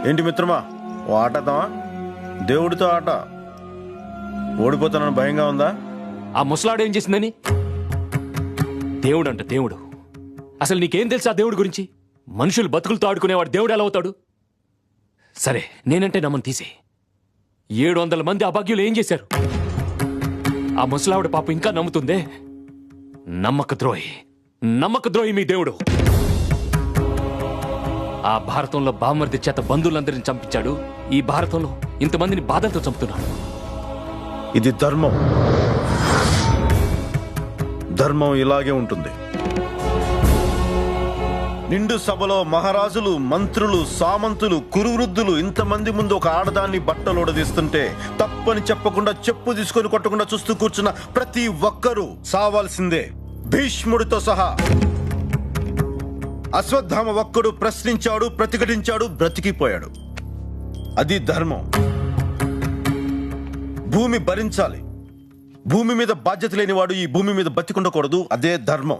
ఏంటి మిత్రమా, ఓ ఆటదామా? దేవుడితో ఆట. ఓడిపోతానని భయంగా ఉందా? ఆ ముసలాడు ఏం చేసిందని? దేవుడు అంట దేవుడు. అసలు నీకేం తెలుసా దేవుడి గురించి? మనుషులు బతుకులతో ఆడుకునేవాడు దేవుడు ఎలా అవుతాడు? సరే, నేనంటే నమ్మని తీసే. 700 మంది అభాగ్యులు ఏం చేశారు? ఆ ముసలావిడ పాప ఇంకా నమ్ముతుందే. నమ్మక ద్రోహి మీ దేవుడు. ఆ భారతంలో బామర్ది చేత బంధువులందరినీ చంపించాడు. ఈ భారతంలో ఇంతమందిని బాధలతో చంపుతున్నాడు. ఇది ధర్మం. ధర్మం ఇలాగే ఉంటుంది. నిండు సభలో మహారాజులు, మంత్రులు, సామంతులు, కురువృద్ధులు ఇంతమంది ముందు ఒక ఆడదాన్ని బట్టలు ఉడదీస్తుంటే తప్పని చెప్పకుండా చెప్పు తీసుకొని కొట్టకుండా చూస్తూ కూర్చున్న ప్రతి ఒక్కరూ సావాల్సిందే, భీష్ముడితో సహా. అశ్వత్థామ ఒక్కడు ప్రశ్నించాడు, ప్రతిఘటించాడు, బ్రతికిపోయాడు. అది ధర్మం. భూమి భరించాలి. భూమి మీద బాధ్యత లేనివాడు ఈ భూమి మీద బతికుండకూడదు. అదే ధర్మం.